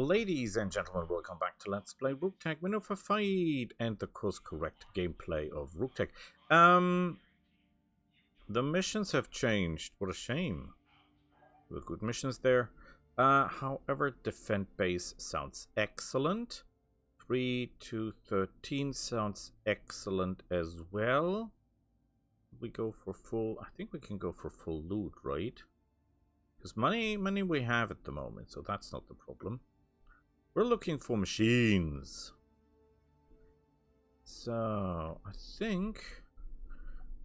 Ladies and gentlemen, welcome back to Let's Play Roguetech Winner for Fight and the course correct gameplay of Roguetech. The missions have changed. What a shame. There were good missions there. However, defend base sounds excellent. 3 to 13 sounds excellent as well. We go for full. I think we can go for full loot, right? Because money we have at the moment, so that's not the problem. We're looking for machines. So, I think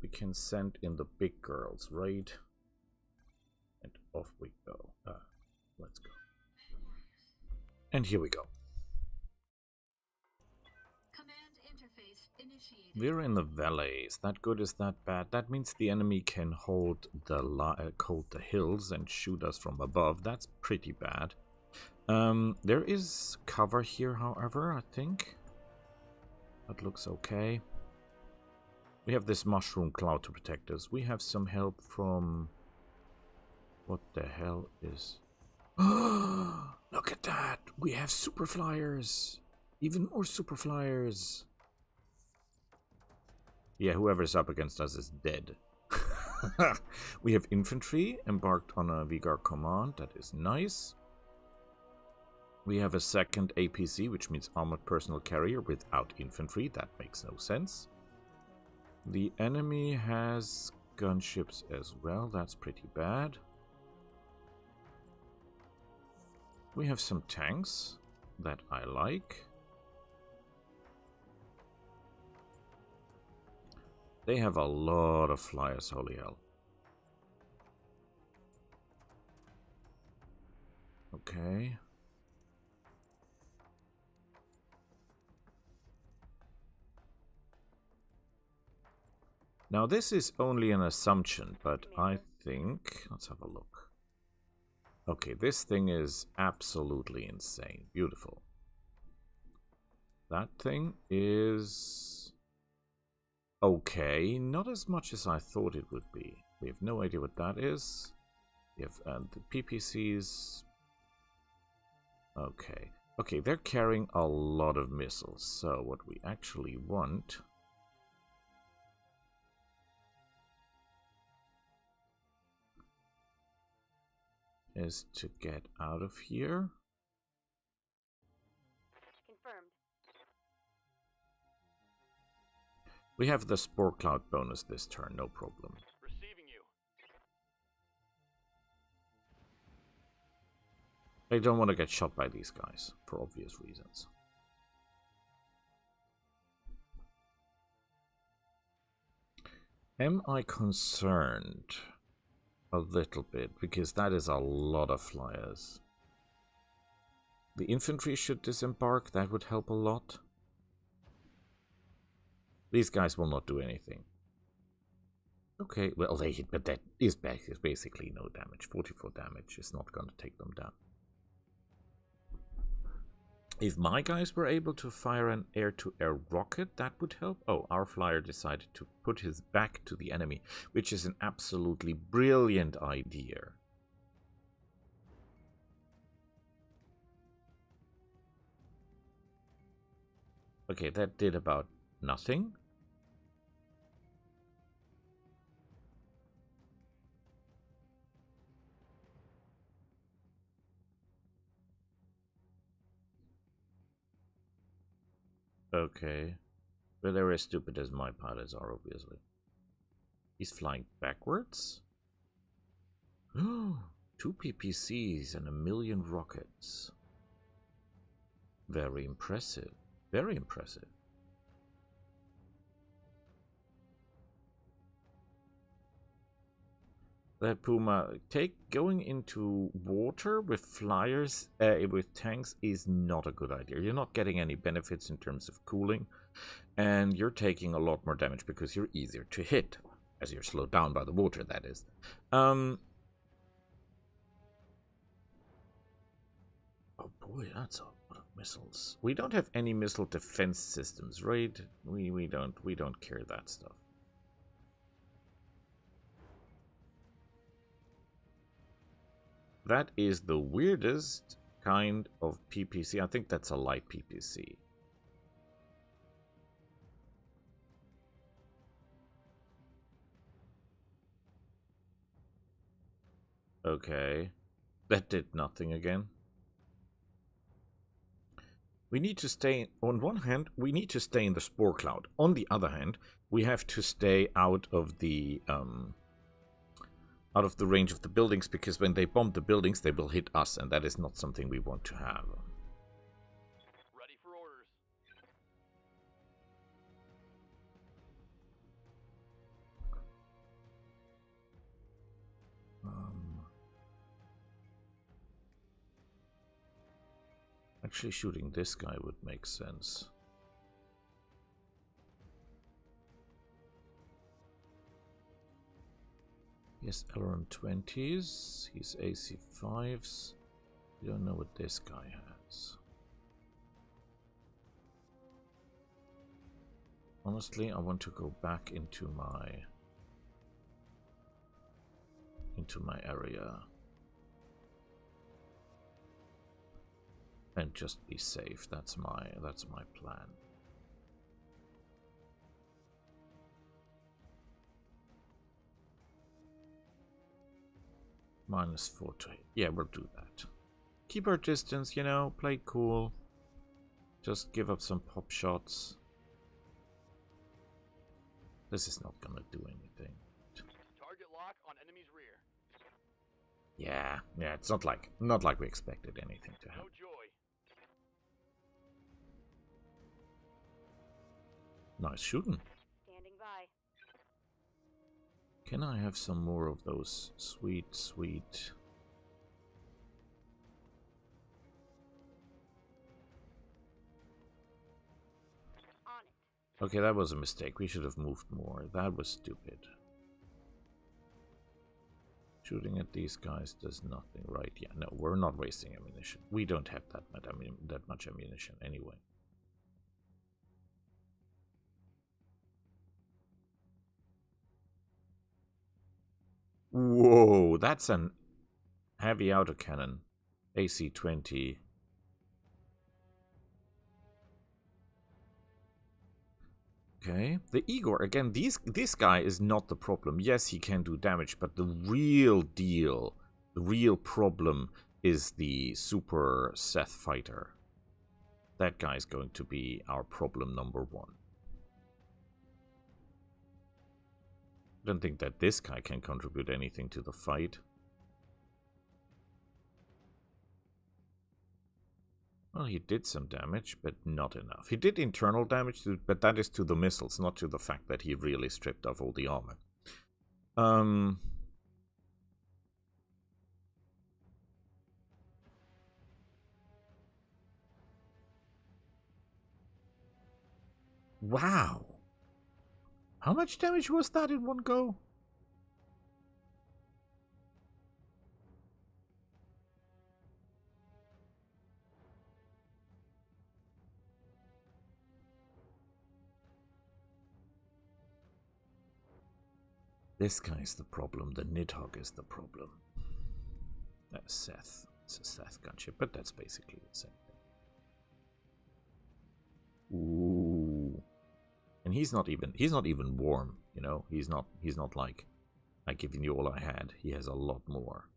we can send in the big girls, right? And off we go. Let's go. And here we go. Command interface initiated. We're in the valley. Is that good? Is that bad? That means the enemy can hold the hills and shoot us from above. That's pretty bad. There is cover here, however, I think. That looks okay. We have this mushroom cloud to protect us. We have some help from... What the hell is... Look at that! We have super flyers! Even more super flyers! Yeah, whoever's up against us is dead. We have infantry embarked on a Vigar command. That is nice. We have a second APC, which means armored personnel carrier without infantry. That makes no sense. The enemy has gunships as well. That's pretty bad. We have some tanks that I like. They have a lot of flyers, holy hell. Okay. Now this is only an assumption, but I think... Let's have a look. Okay, this thing is absolutely insane. Beautiful. That thing is... okay, not as much as I thought it would be. We have no idea what that is. We have the PPCs. Okay. Okay, they're carrying a lot of missiles. So what we actually want... is to get out of here. Confirmed. We have the Spore Cloud bonus this turn, no problem. Receiving you. I don't want to get shot by these guys, for obvious reasons. Am I concerned? A little bit, because that is a lot of flyers. The infantry should disembark, that would help a lot. These guys will not do anything. Okay, well, they hit, but that is basically no damage. 44 damage is not going to take them down. If my guys were able to fire an air-to-air rocket, that would help. Oh, our flyer decided to put his back to the enemy, which is an absolutely brilliant idea. Okay, that did about nothing. Okay. But they're as stupid as my pilots are, obviously. He's flying backwards? 2 PPCs and 1 million rockets. Very impressive. Very impressive. That Puma, going into water with flyers, with tanks is not a good idea. You're not getting any benefits in terms of cooling, and you're taking a lot more damage because you're easier to hit, as you're slowed down by the water, that is. Oh boy, that's a lot of missiles. We don't have any missile defense systems, right? We don't care that stuff. That is the weirdest kind of PPC. I think that's a light PPC. Okay. That did nothing again. We need to stay, on one hand, we need to stay in the spore cloud. On the other hand, we have to stay out of the range of the buildings, because when they bomb the buildings, they will hit us, and that is not something we want to have. Ready for orders. Actually, shooting this guy would make sense. He has LRM-20s, he's AC-5s. We don't know what this guy has. Honestly, I want to go back into my area and just be safe. That's my plan. -4 to hit. Yeah, we'll do that. Keep our distance, you know, play cool. Just give up some pop shots. This is not gonna do anything. Target lock on enemy's rear. Yeah, it's not like we expected anything to happen. No joy. Nice shooting. Standing by. Can I have some more of those sweet... On it. Okay, that was a mistake. We should have moved more. That was stupid. Shooting at these guys does nothing, right? Yeah, no, we're not wasting ammunition. We don't have that much ammunition anyway. Whoa, that's an heavy autocannon. AC-20. Okay, the Igor, again, this guy is not the problem. Yes, he can do damage, but the real deal, the real problem is the Super Seth fighter. That guy is going to be our problem #1. I don't think that this guy can contribute anything to the fight. Well, he did some damage, but not enough. He did internal damage, but that is to the missiles, not to the fact that he really stripped off all the armor. Wow. How much damage was that in one go? This guy is the problem. The Nidhogg is the problem. Seth. It's a Seth gunship, but that's basically the same thing. Ooh. And he's not even warm, you know? He's not like giving you all I had. He has a lot more.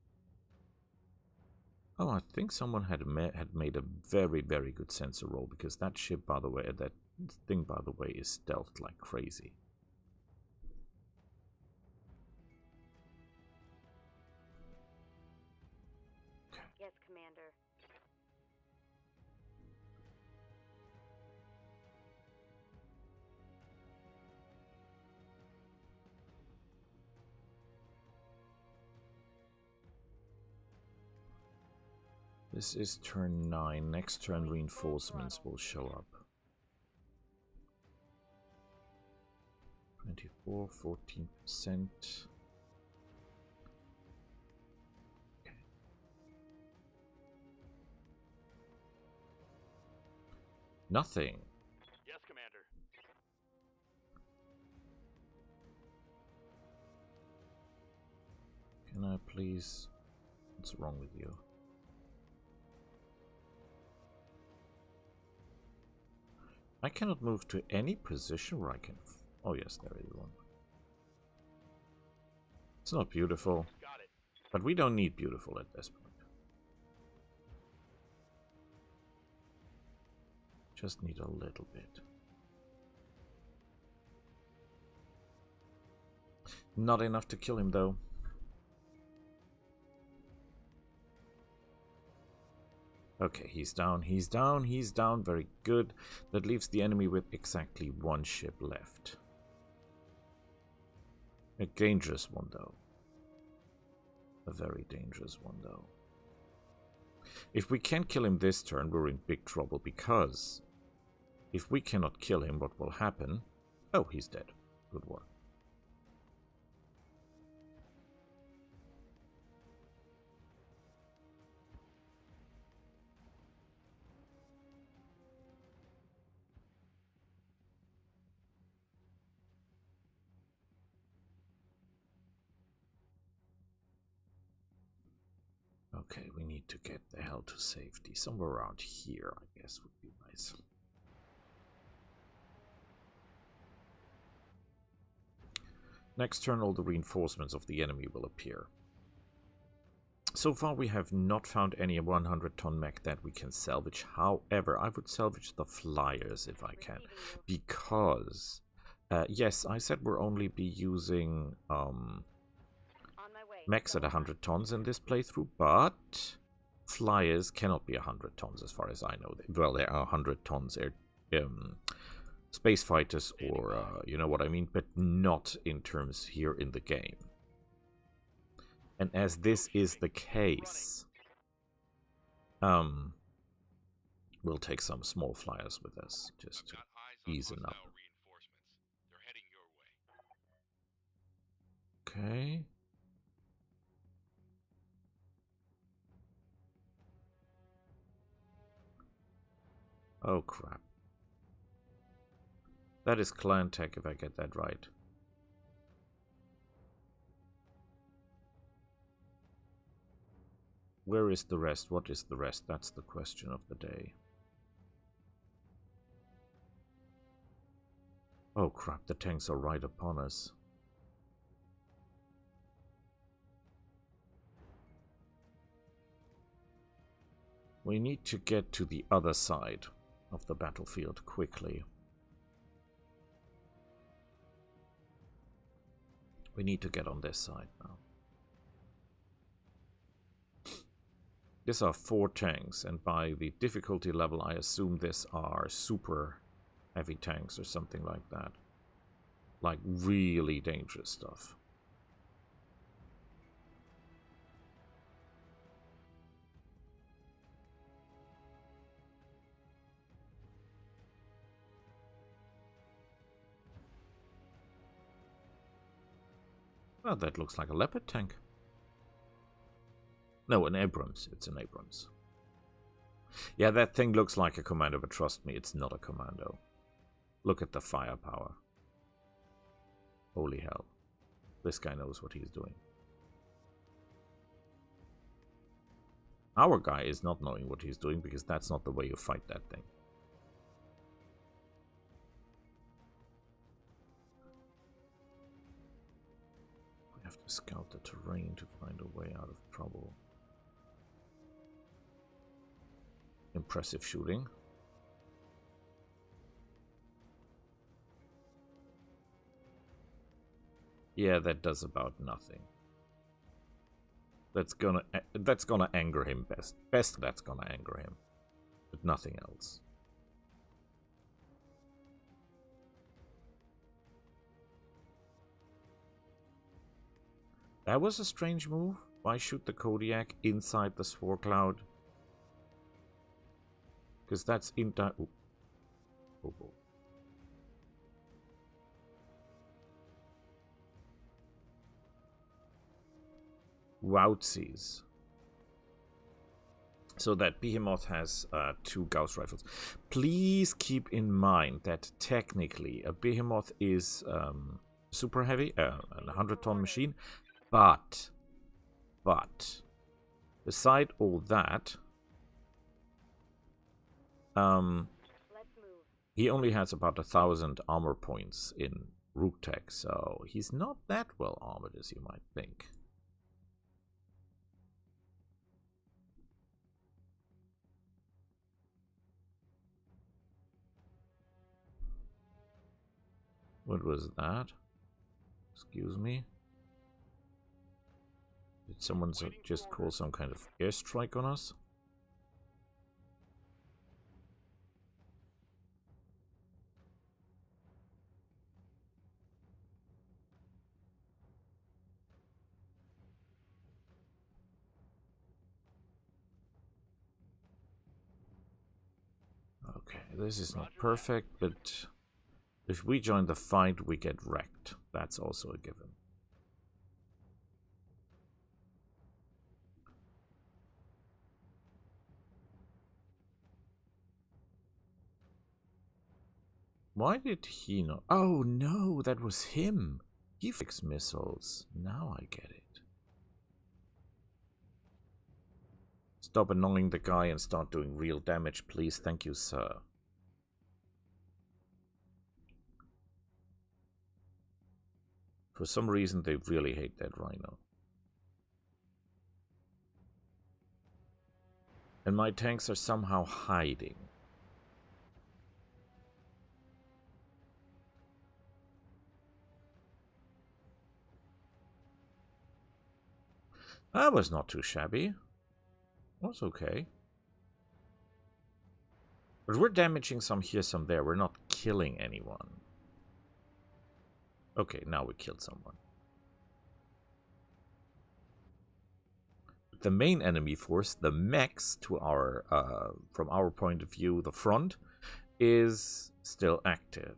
Oh, I think someone had made a very, very good sensor roll, because that ship, by the way, that thing, by the way, is stealthed like crazy. Yes, Commander. This is turn 9. Next turn, reinforcements will show up. 24, 14%. Okay. Nothing. Yes, Commander. Can I please... What's wrong with you? I cannot move to any position where I can... Oh yes, there is one. It's not beautiful, Got it. but we don't need beautiful at this point. Just need a little bit. Not enough to kill him though. Okay, he's down, he's down, he's down. Very good. That leaves the enemy with exactly one ship left. A dangerous one, though. A very dangerous one, though. If we can't kill him this turn, we're in big trouble, because if we cannot kill him, what will happen? Oh, he's dead. Good work. Okay, we need to get the hell to safety. Somewhere around here, I guess, would be nice. Next turn, all the reinforcements of the enemy will appear. So far, we have not found any 100-ton mech that we can salvage. However, I would salvage the flyers if I can. Because, yes, I said we'll only be using... mechs at 100 tons in this playthrough, but flyers cannot be 100 tons as far as I know. Well, there are 100 tons space fighters, or you know what I mean, but not in terms here in the game. And as this is the case, we'll take some small flyers with us just to ease it up. Okay. Oh, crap. That is client tech, if I get that right. Where is the rest? What is the rest? That's the question of the day. Oh, crap. The tanks are right upon us. We need to get to the other side of the battlefield quickly. We need to get on this side now. These are 4 tanks, and by the difficulty level I assume these are super heavy tanks or something like that. Like really dangerous stuff. Well, that looks like a Leopard tank. No, an Abrams. It's an Abrams. Yeah, that thing looks like a commando, but trust me, it's not a commando. Look at the firepower. Holy hell. This guy knows what he's doing. Our guy is not knowing what he's doing, because that's not the way you fight that thing. We have to scout the terrain to find a way out of trouble. Impressive shooting. Yeah, that does about nothing. That's gonna anger him best. Best that's gonna anger him. But nothing else. That was a strange move. Why shoot the Kodiak inside the Spore Cloud? Because that's in that. Oh. Oh, oh. Wowtsies. So that Behemoth has 2 Gauss rifles. Please keep in mind that technically a Behemoth is super heavy, a 100-ton machine, but beside all that, Let's move. He only has about 1,000 armor points in Roguetech, so he's not that well armored as you might think. What was that? Excuse me? Did someone just call some kind of airstrike on us? Okay, this is not perfect, but if we join the fight, we get wrecked. That's also a given. Why did he not? Oh no, that was him. He fixed missiles. Now I get it. Stop annoying the guy and start doing real damage, please. Thank you, sir. For some reason, they really hate that rhino. And my tanks are somehow hiding. That was not too shabby. Was okay. But we're damaging some here, some there. We're not killing anyone. Okay, now we killed someone. The main enemy force, the mechs, to our from our point of view, the front, is still active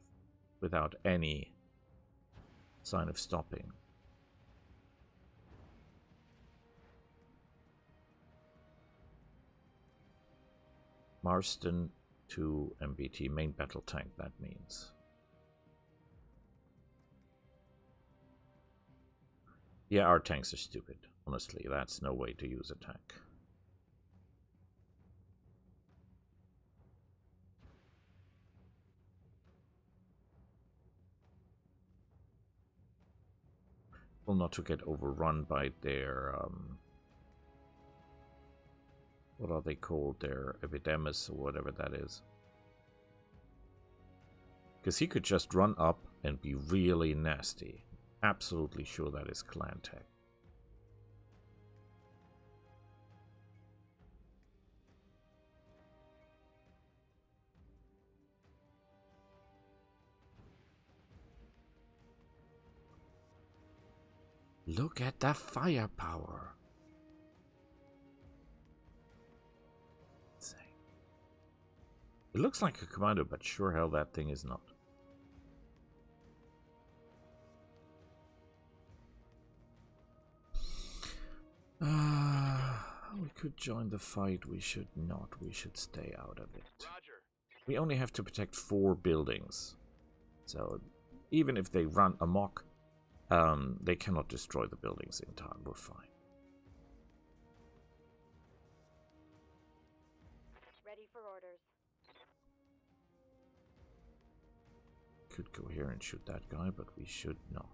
without any sign of stopping. Marston to MBT, main battle tank, that means. Yeah, our tanks are stupid. Honestly, that's no way to use a tank. Well, not to get overrun by their what are they called? Their epidemis or whatever that is. Because he could just run up and be really nasty. Absolutely sure that is clan tech. Look at the firepower. It looks like a commando, but sure hell that thing is not. We could join the fight. We should not. We should stay out of it. Roger. We only have to protect 4 buildings. So even if they run amok, they cannot destroy the buildings in time. We're fine. Ready for orders. Could go here and shoot that guy, but we should not.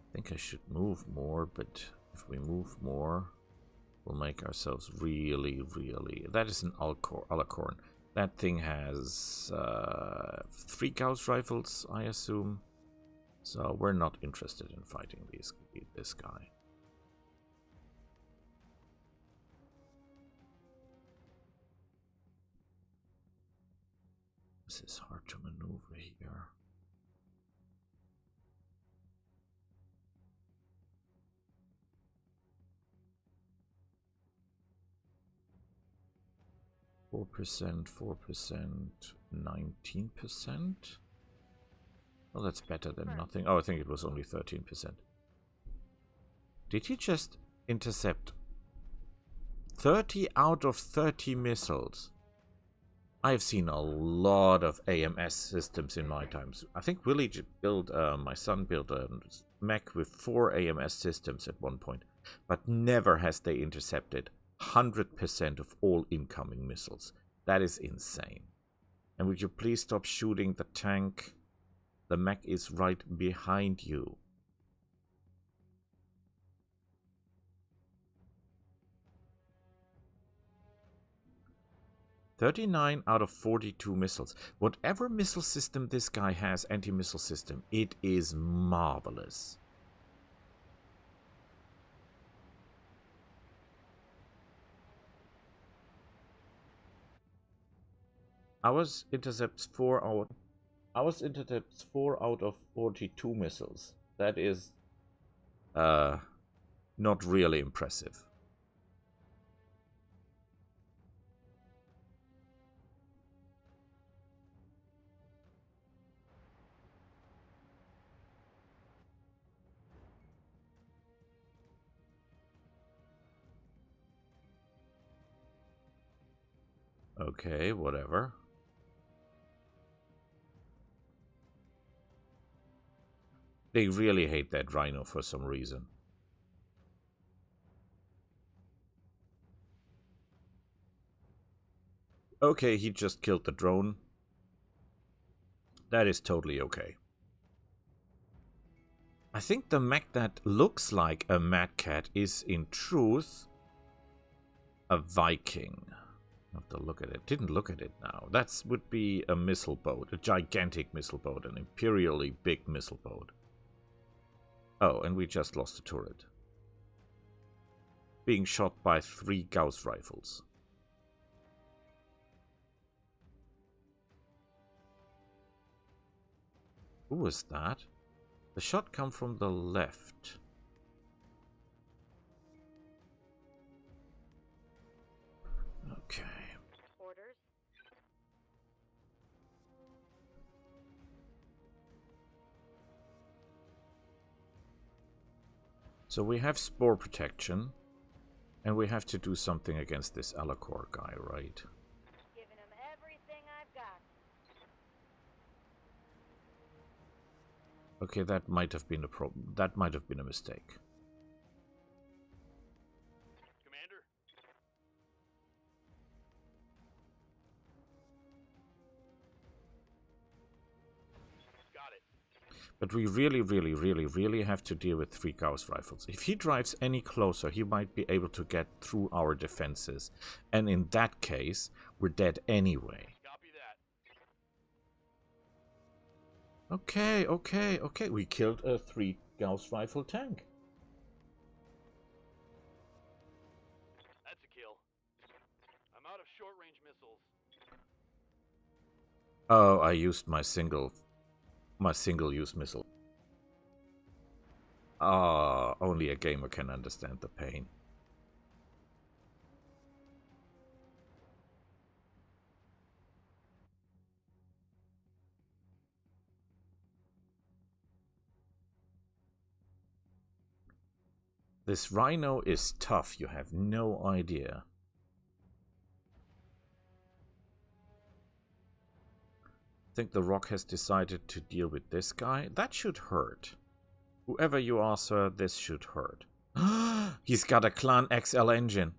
I think I should move more, but if we move more, we'll make ourselves really, really... That is an Alicorn. That thing has 3 Gauss rifles, I assume. So we're not interested in fighting this guy. This is hard to maneuver here. %, 4%, 19%. Well, that's better than nothing. Oh, I think it was only 13%. Did he just intercept 30 out of 30 missiles? I have seen a lot of AMS systems in my times. I think Willie built, my son built a mech with 4 AMS systems at one point, but never has they intercepted 100% of all incoming missiles. That is insane. And would you please stop shooting the tank? The mech is right behind you. "39 out of 42 missiles. Whatever missile system this guy has, anti-missile system, it is marvelous. Ours intercepts 4 out of 42 missiles. That is not really impressive. Okay, whatever. They really hate that rhino for some reason. Okay, he just killed the drone. That is totally okay. I think the mech that looks like a Mad Cat is in truth a Viking. I have to look at it. Didn't look at it now. That would be a missile boat, a gigantic missile boat, an imperially big missile boat. Oh, and we just lost a turret. Being shot by 3 Gauss rifles. Who was that? The shot come from the left. Okay. Orders. So we have spore protection, and we have to do something against this Alacor guy, right? Giving them everything I've got. Okay, that might have been a problem. That might have been a mistake. Commander? Got it. But we really have to deal with 3 Gauss rifles. If he drives any closer, he might be able to get through our defenses. And in that case, we're dead anyway. Copy that. Okay. We killed a 3 Gauss rifle tank. That's a kill. I'm out of short-range missiles. Oh, I used my single-use missile. Ah, only a gamer can understand the pain. This rhino is tough, you have no idea. I think the Rock has decided to deal with this guy. That should hurt. Whoever you are, sir, this should hurt. He's got a Clan XL engine.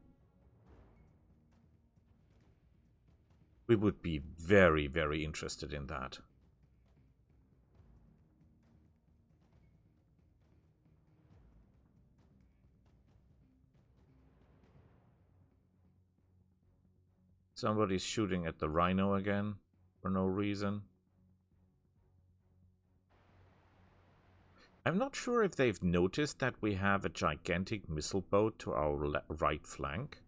We would be very interested in that. Somebody's shooting at the rhino again for no reason. I'm not sure if they've noticed that we have a gigantic missile boat to our right flank.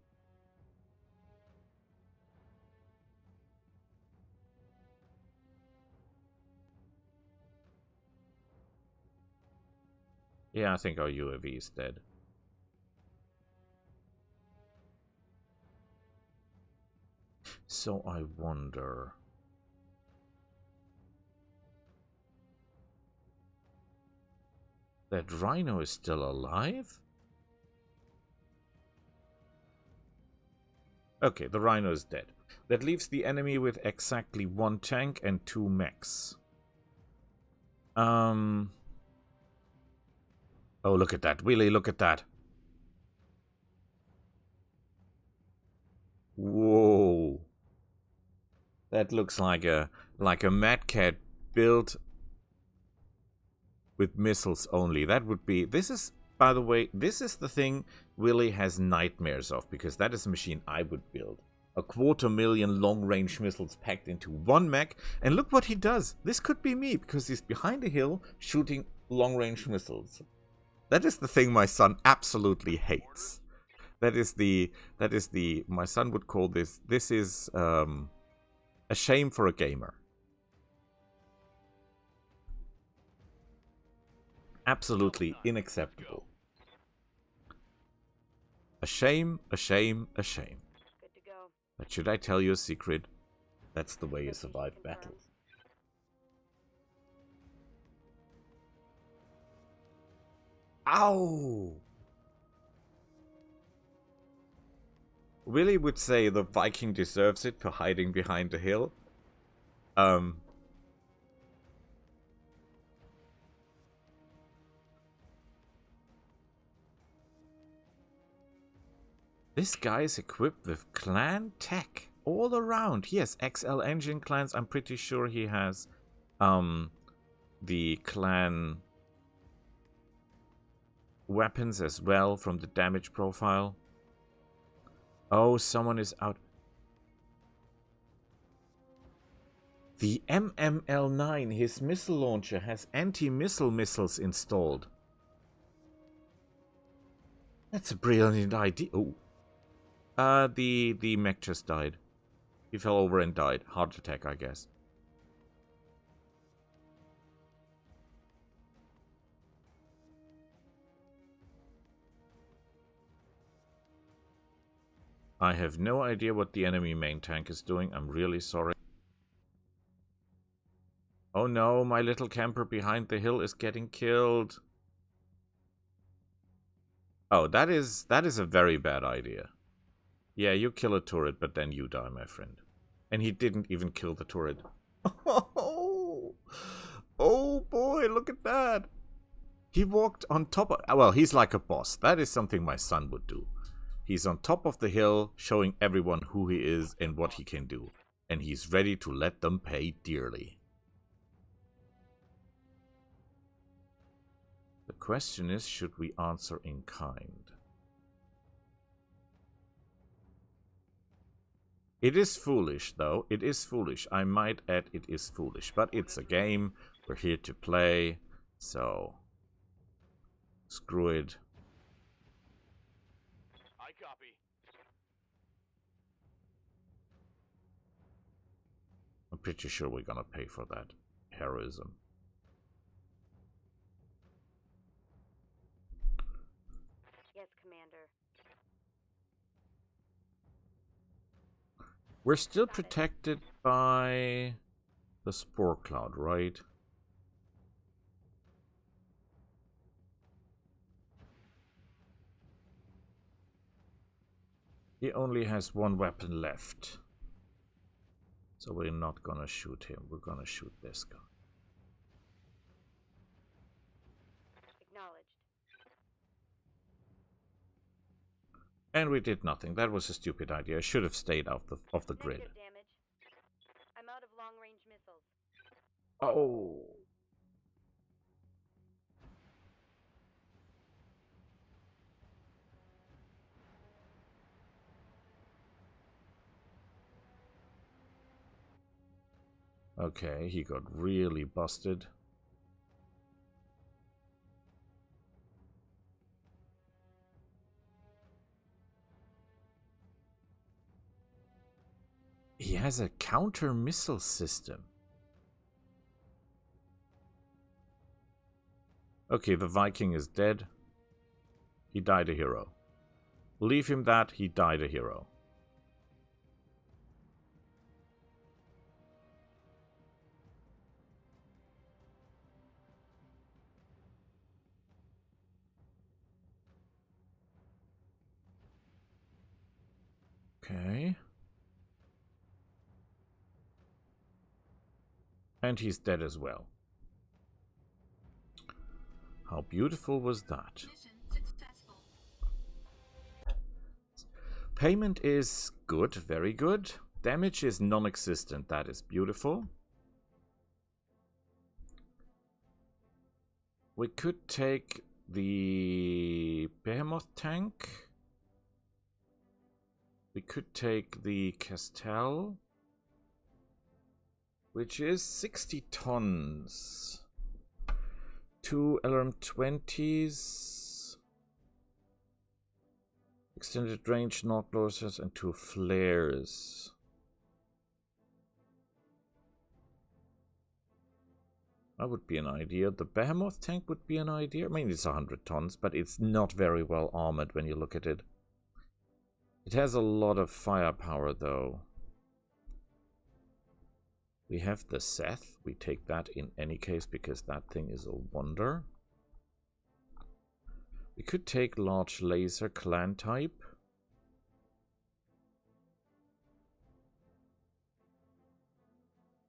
Yeah, I think our UAV is dead. So I wonder... That rhino is still alive? Okay, the Rhino is dead. That leaves the enemy with exactly 1 tank and 2 mechs. Oh, look at that. Willy, look at that. Whoa. That looks like a Mad Cat built with missiles only. That would be... This is, by the way, this is the thing Willy has nightmares of, because that is a machine I would build. 250,000 long-range missiles packed into 1 mech, and look what he does. This could be me, because he's behind a hill shooting long-range missiles. That is the thing my son absolutely hates. That is the, my son would call this is a shame for a gamer. Absolutely unacceptable. A shame, a shame, a shame. Good to go. But should I tell you a secret? That's the way you survive battles. Ow! Willy would say the Viking deserves it for hiding behind the hill. This guy is equipped with clan tech all around. Yes, XL engine clans. I'm pretty sure he has the clan weapons as well from the damage profile. Oh, someone is out. The MML9, his missile launcher, has anti-missile missiles installed. That's a brilliant idea. Oh. The mech just died. He fell over and died. Heart attack, I guess. I have no idea what the enemy main tank is doing. I'm really sorry. Oh no, my little camper behind the hill is getting killed. Oh, that is a very bad idea. Yeah, you kill a turret, but then you die, my friend. And he didn't even kill the turret. Oh, oh boy, look at that. He walked on top of... Well, he's like a boss. That is something my son would do. He's on top of the hill, showing everyone who he is and what he can do. And he's ready to let them pay dearly. The question is, should we answer in kind? It is foolish, though. It is foolish. I might add it is foolish. But it's a game. We're here to play. So, screw it. I copy. I'm pretty sure we're gonna pay for that heroism. Yes, Commander. We're still protected by the spore cloud, right? He only has 1 weapon left. So we're not gonna shoot him. We're gonna shoot this guy. Acknowledged. And we did nothing. That was a stupid idea. I should have stayed off the grid. Negative damage. I'm out of long-range missiles. Oh. Okay, he got really busted. He has a counter missile system. Okay, the Viking is dead. He died a hero. Leave him that, he died a hero. Okay. And he's dead as well. How beautiful was that? Payment is good, very good. Damage is non-existent, that is beautiful. We could take the Behemoth tank. We could take the Castell, which is 60 tons. 2 LRM-20s. Extended range knock blowers and 2 flares. That would be an idea. The Behemoth tank would be an idea. I mean, it's 100 tons, but it's not very well armored when you look at it. It has a lot of firepower, though. We have the Seth. We take that in any case because that thing is a wonder. We could take large laser clan type.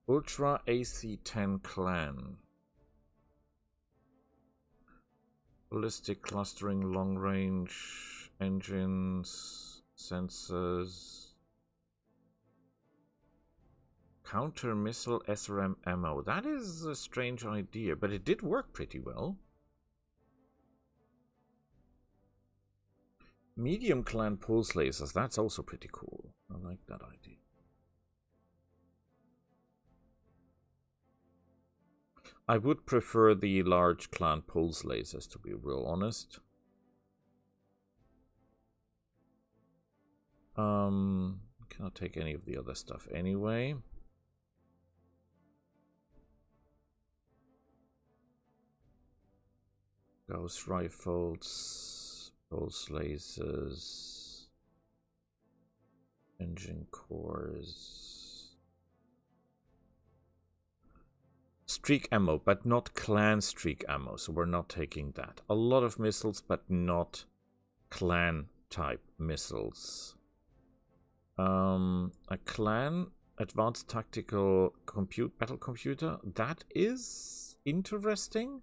Ultra AC-10 clan. Ballistic clustering, long range, engines, sensors. Counter missile SRM ammo. That is a strange idea, but it did work pretty well. Medium clan pulse lasers. That's also pretty cool. I like that idea. I would prefer the large clan pulse lasers, to be real honest. Cannot take any of the other stuff anyway. Gauss rifles, pulse lasers, engine cores. Streak ammo, but not clan streak ammo, so we're not taking that. A lot of missiles, but not clan type missiles. A clan advanced tactical battle computer. That is interesting.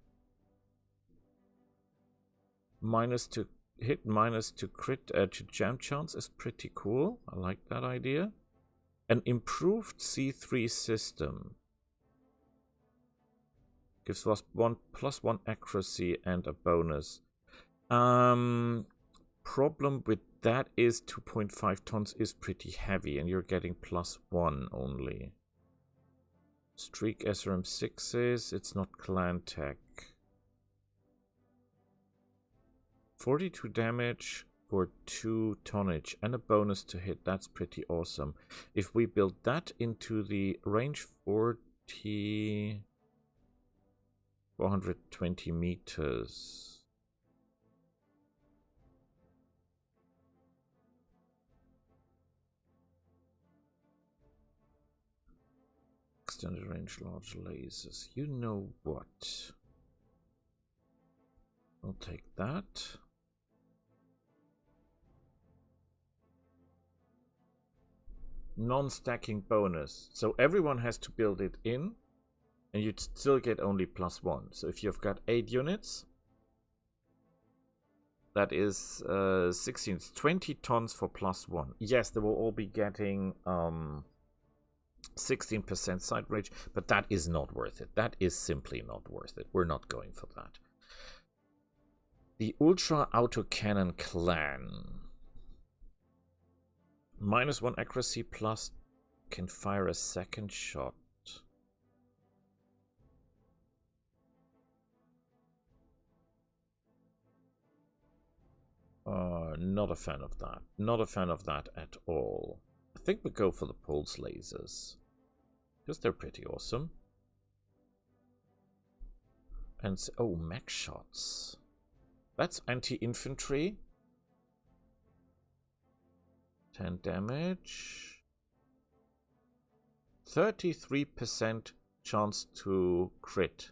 Minus to hit, minus to crit, to jam chance is pretty cool. I like that idea. An improved C3 system. Gives us +1 accuracy and a bonus. Problem with that is 2.5 tons is pretty heavy and you're getting +1 only. Streak SRM6s, it's not clan tech. 42 damage for 2 tonnage and a bonus to hit. That's pretty awesome. If we build that into the range 40... 420 meters. Extended range large lasers. You know what? I'll take that. Non-stacking bonus. So everyone has to build it in, and you'd still get only +1. So if you've got 8 units, that is 16, 20 tons for +1. Yes, they will all be getting 16% side range, but that is not worth it. That is simply not worth it. We're not going for that. The Ultra Autocannon Clan. -1 accuracy plus can fire a second shot. Not a fan of that. Not a fan of that at all. I think we go for the pulse lasers. Because they're pretty awesome. And oh, mech shots. That's anti-infantry. 10 damage. 33% chance to crit.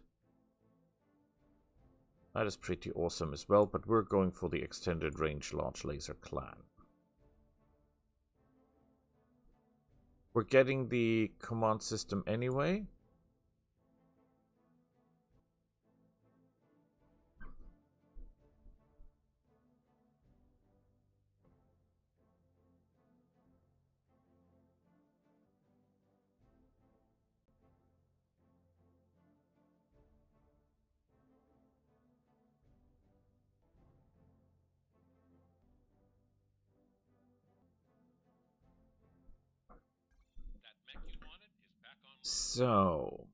That is pretty awesome as well, but we're going for the extended range large laser clan. We're getting the command system anyway. So,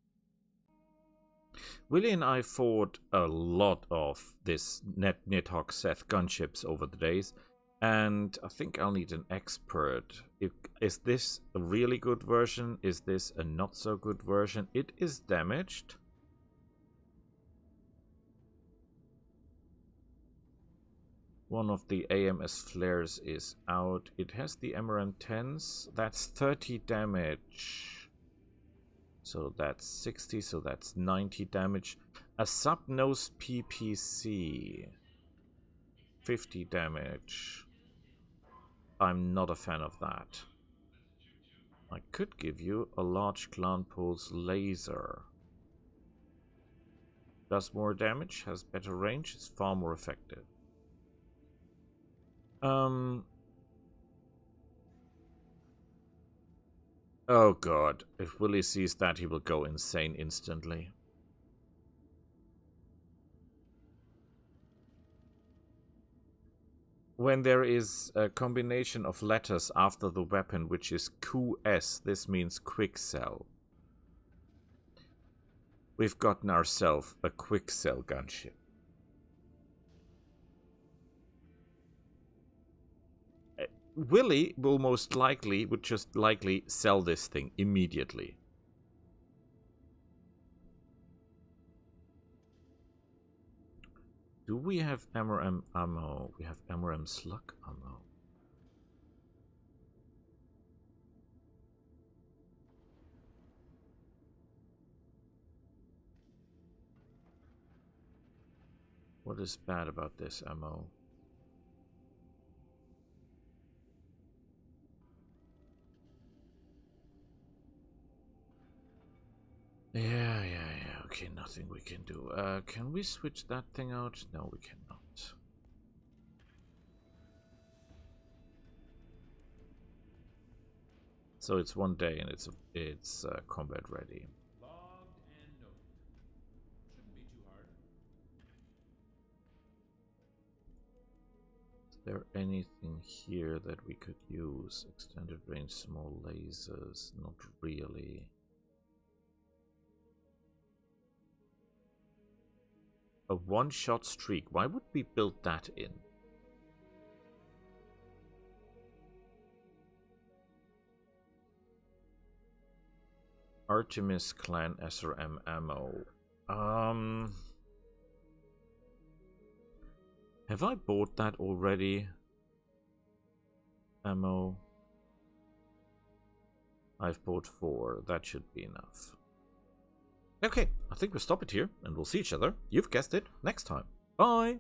Willie and I fought a lot of this Nidhogg Seth gunships over the days, and I think I'll need an expert. Is this a really good version? Is this a not so good version? It is damaged. One of the AMS flares is out. It has the MRM-10s. That's 30 damage. So that's 60, so that's 90 damage. A sub-nose PPC. 50 damage. I'm not a fan of that. I could give you a large clown pulse laser. Does more damage, has better range, is far more effective. Oh god, if Willie sees that, he will go insane instantly. When there is a combination of letters after the weapon, which is QS, this means quick sell. We've gotten ourselves a quick sell gunship. Willie will would just likely sell this thing immediately. Do we have MRM ammo? We have MRM slug ammo. What is bad about this ammo? Yeah. Okay, nothing we can do. Can we switch that thing out? No, we cannot. So it's 1 day and it's combat ready. Logged and noted. Shouldn't be too hard. Is there anything here that we could use? Extended range small lasers? Not really. A one-shot streak. Why would we build that in? Artemis Clan SRM ammo. Have I bought that already? Ammo. I've bought 4. That should be enough. Okay, I think we'll stop it here, and we'll see each other, you've guessed it, next time. Bye!